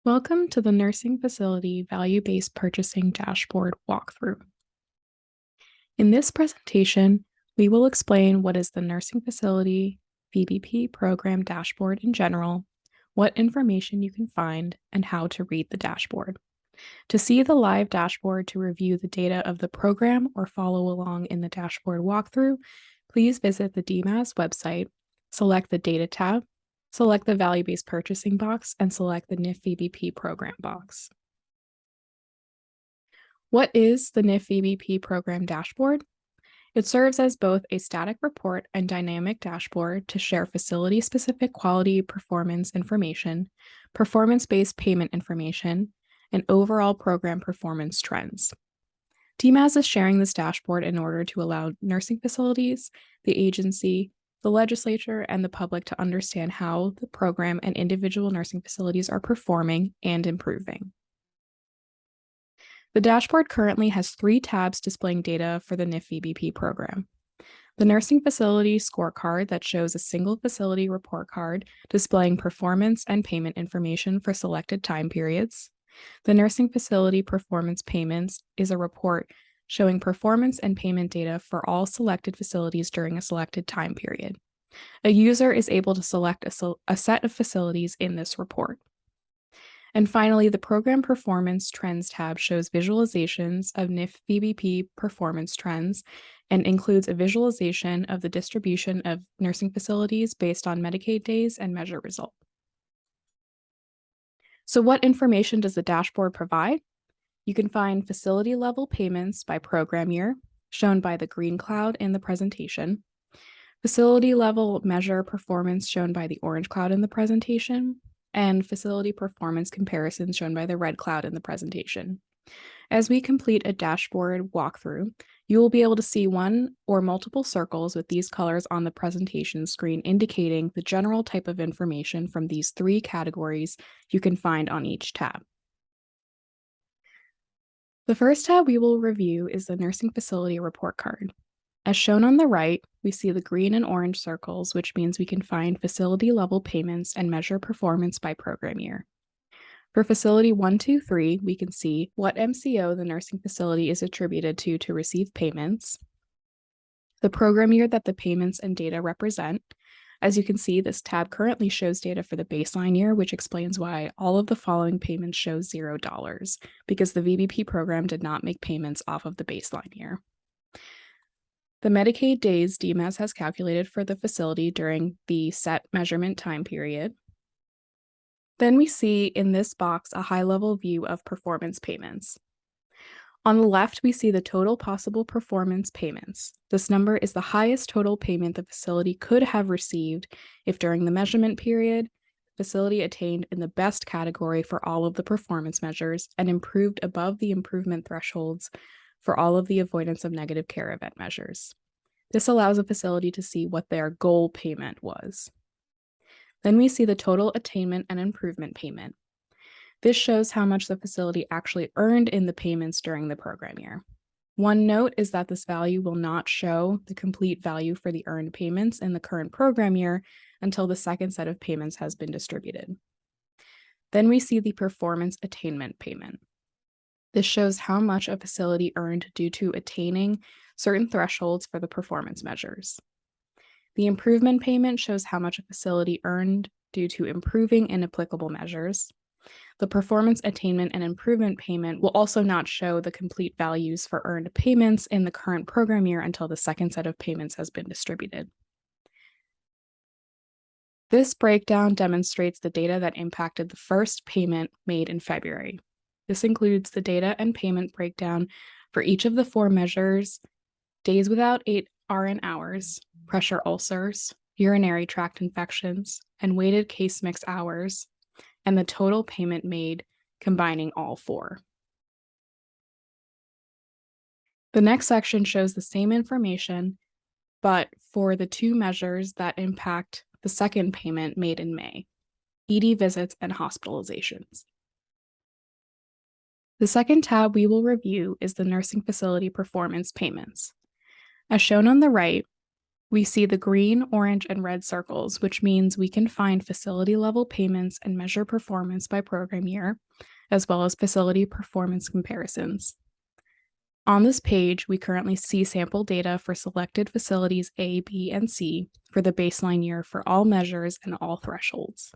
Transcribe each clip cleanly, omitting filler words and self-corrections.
Welcome to the Nursing Facility Value-Based Purchasing Dashboard walkthrough. In this presentation, we will explain what is the Nursing Facility VBP Program Dashboard in general, what information you can find, and how to read the dashboard. To see the live dashboard to review the data of the program or follow along in the dashboard walkthrough, please visit the DMAS website, select the Data tab, select the Value-Based Purchasing box, and select the NIF VBP Program box. What is the NIF VBP Program Dashboard? It serves as both a static report and dynamic dashboard to share facility-specific quality performance information, performance-based payment information, and overall program performance trends. DMAS is sharing this dashboard in order to allow nursing facilities, the agency, the legislature, and the public to understand how the program and individual nursing facilities are performing and improving. The dashboard currently has 3 tabs displaying data for the NIF VBP program. The nursing facility scorecard that shows a single facility report card displaying performance and payment information for selected time periods. The nursing facility performance payments is a report showing performance and payment data for all selected facilities during a selected time period. A user is able to select a set of facilities in this report. And finally, the Program Performance Trends tab shows visualizations of NIF VBP performance trends and includes a visualization of the distribution of nursing facilities based on Medicaid days and measure result. So what information does the dashboard provide? You can find facility level payments by program year, shown by the green cloud in the presentation, facility level measure performance shown by the orange cloud in the presentation, and facility performance comparisons shown by the red cloud in the presentation. As we complete a dashboard walkthrough, you will be able to see one or multiple circles with these colors on the presentation screen indicating the general type of information from these 3 categories you can find on each tab. The first tab we will review is the Nursing Facility Report Card. As shown on the right, we see the green and orange circles, which means we can find facility-level payments and measure performance by program year. For Facility 1, 2, 3, we can see what MCO the nursing facility is attributed to receive payments, the program year that the payments and data represent. As you can see, this tab currently shows data for the baseline year, which explains why all of the following payments show $0, because the VBP program did not make payments off of the baseline year. The Medicaid days DMAS has calculated for the facility during the set measurement time period. Then we see in this box a high-level view of performance payments. On the left, we see the total possible performance payments. This number is the highest total payment the facility could have received if during the measurement period, the facility attained in the best category for all of the performance measures and improved above the improvement thresholds for all of the avoidance of negative care event measures. This allows a facility to see what their goal payment was. Then we see the total attainment and improvement payment. This shows how much the facility actually earned in the payments during the program year. One note is that this value will not show the complete value for the earned payments in the current program year until the second set of payments has been distributed. Then we see the performance attainment payment. This shows how much a facility earned due to attaining certain thresholds for the performance measures. The improvement payment shows how much a facility earned due to improving in applicable measures. The performance attainment and improvement payment will also not show the complete values for earned payments in the current program year until the second set of payments has been distributed. This breakdown demonstrates the data that impacted the first payment made in February. This includes the data and payment breakdown for each of the 4 measures: days without 8 RN hours, pressure ulcers, urinary tract infections, and weighted case mix hours, and the total payment made combining all 4. The next section shows the same information, but for the 2 measures that impact the second payment made in May: ED visits and hospitalizations. The second tab we will review is the nursing facility performance payments. As shown on the right, We see the green, orange, and red circles, which means we can find facility-level payments and measure performance by program year, as well as facility performance comparisons. On this page, we currently see sample data for selected facilities A, B, and C for the baseline year for all measures and all thresholds.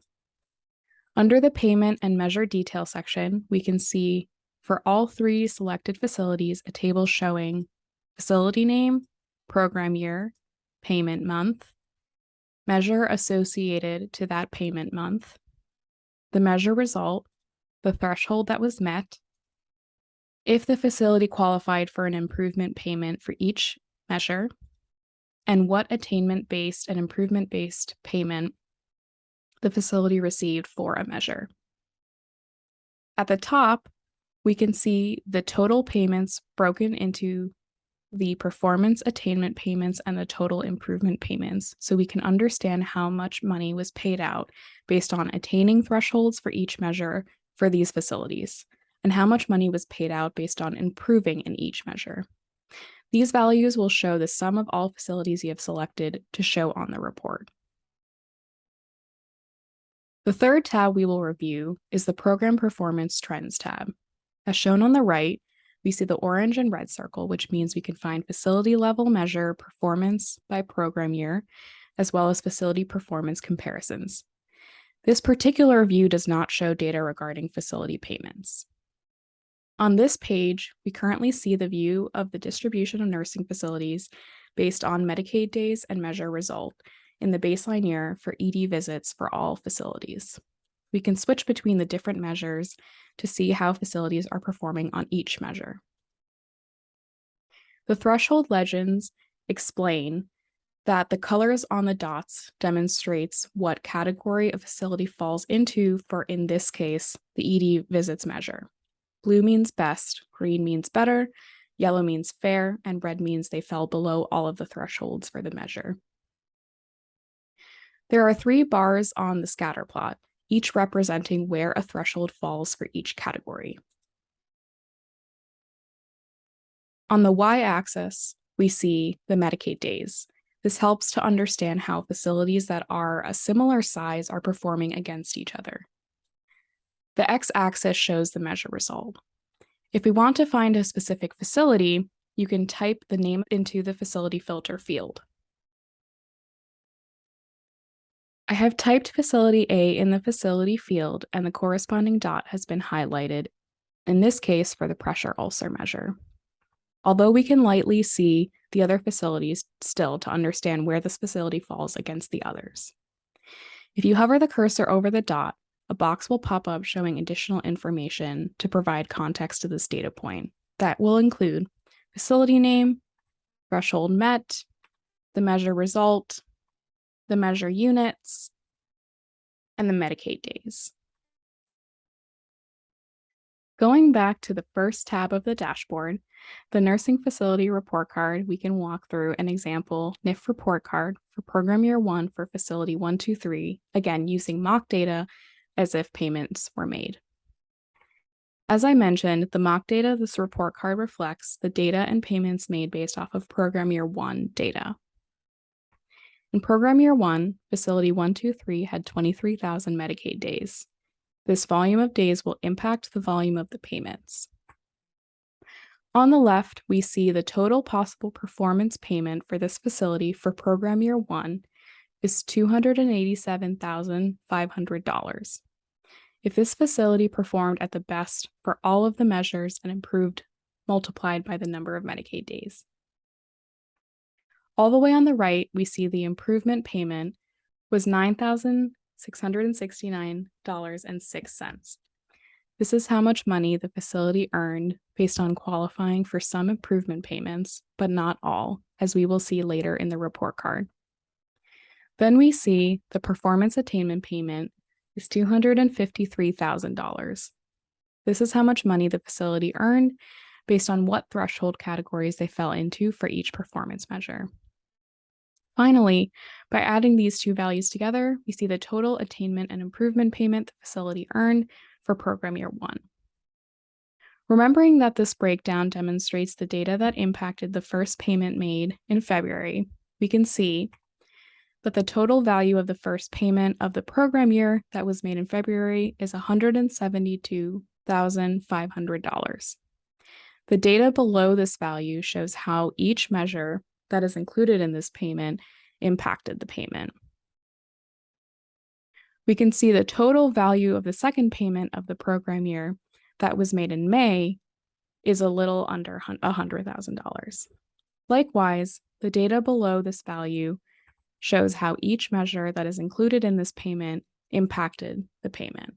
Under the payment and measure detail section, we can see for all three selected facilities a table showing facility name, program year, payment month, measure associated to that payment month, the measure result, the threshold that was met, if the facility qualified for an improvement payment for each measure, and what attainment-based and improvement-based payment the facility received for a measure. At the top, we can see the total payments broken into the performance attainment payments and the total improvement payments, so we can understand how much money was paid out based on attaining thresholds for each measure for these facilities, and how much money was paid out based on improving in each measure. These values will show the sum of all facilities you have selected to show on the report. The third tab we will review is the Program Performance Trends tab. As shown on the right, we see the orange and red circle, which means we can find facility-level measure performance by program year, as well as facility performance comparisons. This particular view does not show data regarding facility payments. On this page, we currently see the view of the distribution of nursing facilities based on Medicaid days and measure result in the baseline year for ED visits for all facilities. We can switch between the different measures to see how facilities are performing on each measure. The threshold legends explain that the colors on the dots demonstrates what category a facility falls into for, in this case, the ED visits measure. Blue means best, green means better, yellow means fair, and red means they fell below all of the thresholds for the measure. There are 3 bars on the scatter plot, each representing where a threshold falls for each category. On the y-axis, we see the Medicaid days. This helps to understand how facilities that are a similar size are performing against each other. The x-axis shows the measure result. If we want to find a specific facility, you can type the name into the facility filter field. I have typed facility A in the facility field, and the corresponding dot has been highlighted, in this case for the pressure ulcer measure. Although we can lightly see the other facilities still to understand where this facility falls against the others. If you hover the cursor over the dot, a box will pop up showing additional information to provide context to this data point. That will include facility name, threshold met, the measure result, the measure units, and the Medicaid days. Going back to the first tab of the dashboard, the nursing facility report card, we can walk through an example NIF report card for program year 1 for facility 123, again using mock data as if payments were made. As I mentioned, the mock data this report card reflects the data and payments made based off of program year 1 data. In program year 1, facility 123 had 23,000 Medicaid days. This volume of days will impact the volume of the payments. On the left, we see the total possible performance payment for this facility for program year 1 is $287,500. If this facility performed at the best for all of the measures and improved multiplied by the number of Medicaid days. All the way on the right, we see the improvement payment was $9,669.06. This is how much money the facility earned based on qualifying for some improvement payments, but not all, as we will see later in the report card. Then we see the performance attainment payment is $253,000. This is how much money the facility earned based on what threshold categories they fell into for each performance measure. Finally, by adding these two values together, we see the total attainment and improvement payment the facility earned for program year 1. Remembering that this breakdown demonstrates the data that impacted the first payment made in February, we can see that the total value of the first payment of the program year that was made in February is $172,500. The data below this value shows how each measure that is included in this payment impacted the payment. We can see the total value of the second payment of the program year that was made in May is a little under $100,000. Likewise, the data below this value shows how each measure that is included in this payment impacted the payment.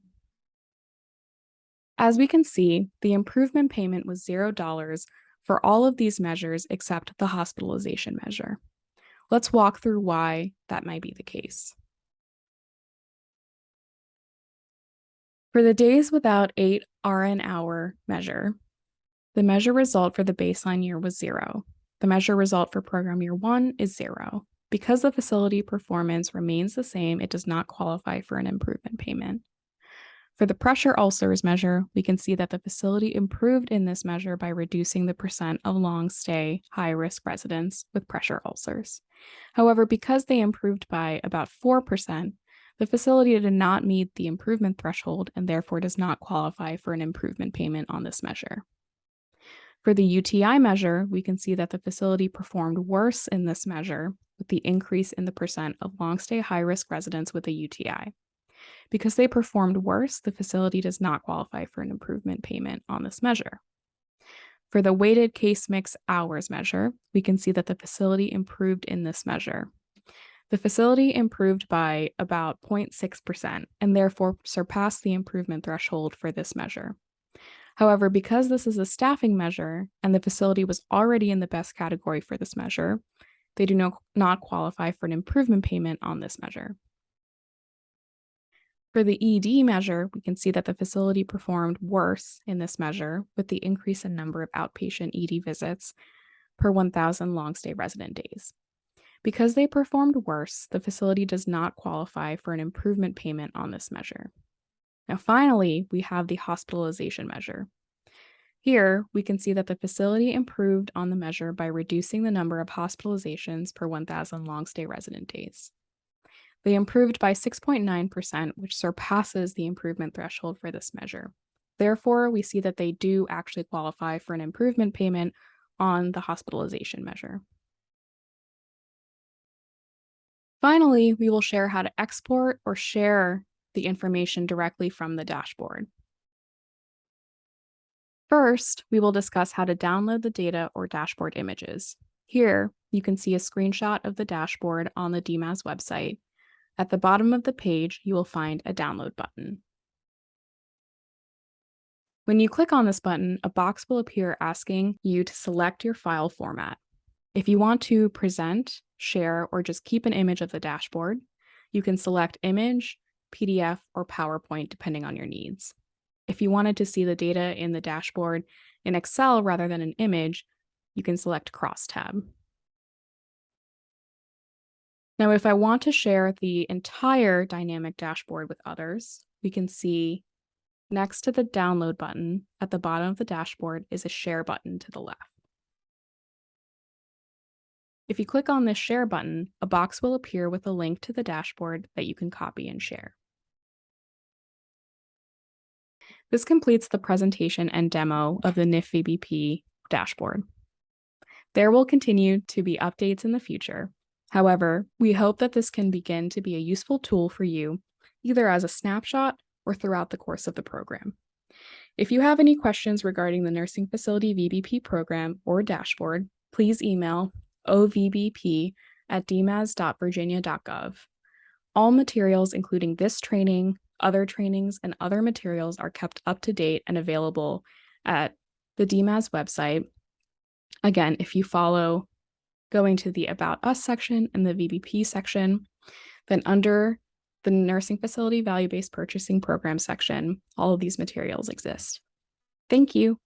As we can see, the improvement payment was $0 for all of these measures except the hospitalization measure. Let's walk through why that might be the case. For the days without 8 RN hour measure, the measure result for the baseline year was 0. The measure result for program year 1 is 0. Because the facility performance remains the same, it does not qualify for an improvement payment. For the pressure ulcers measure, we can see that the facility improved in this measure by reducing the percent of long-stay, high-risk residents with pressure ulcers. However, because they improved by about 4%, the facility did not meet the improvement threshold and therefore does not qualify for an improvement payment on this measure. For the UTI measure, we can see that the facility performed worse in this measure with the increase in the percent of long-stay high-risk residents with a UTI. Because they performed worse, the facility does not qualify for an improvement payment on this measure. For the weighted case mix hours measure, we can see that the facility improved in this measure. The facility improved by about 0.6% and therefore surpassed the improvement threshold for this measure. However, because this is a staffing measure and the facility was already in the best category for this measure, they do not qualify for an improvement payment on this measure. For the ED measure, we can see that the facility performed worse in this measure with the increase in number of outpatient ED visits per 1,000 long-stay resident days. Because they performed worse, the facility does not qualify for an improvement payment on this measure. Now, finally, we have the hospitalization measure. Here, we can see that the facility improved on the measure by reducing the number of hospitalizations per 1,000 long-stay resident days. They improved by 6.9%, which surpasses the improvement threshold for this measure. Therefore, we see that they do actually qualify for an improvement payment on the hospitalization measure. Finally, we will share how to export or share the information directly from the dashboard. First, we will discuss how to download the data or dashboard images. Here, you can see a screenshot of the dashboard on the DMAS website. At the bottom of the page, you will find a download button. When you click on this button, a box will appear asking you to select your file format. If you want to present, share, or just keep an image of the dashboard, you can select image, PDF, or PowerPoint depending on your needs. If you wanted to see the data in the dashboard in Excel rather than an image, you can select Crosstab. Now, if I want to share the entire dynamic dashboard with others, we can see next to the download button at the bottom of the dashboard is a share button to the left. If you click on this share button, a box will appear with a link to the dashboard that you can copy and share. This completes the presentation and demo of the NIF VBP dashboard. There will continue to be updates in the future. However, we hope that this can begin to be a useful tool for you, either as a snapshot or throughout the course of the program. If you have any questions regarding the Nursing Facility VBP program or dashboard, please email ovbp@dmas.virginia.gov. All materials, including this training, other trainings, and other materials are kept up to date and available at the DMAS website. Again, if you follow going to the About Us section and the VBP section, then under the Nursing Facility Value-Based Purchasing Program section, all of these materials exist. Thank you.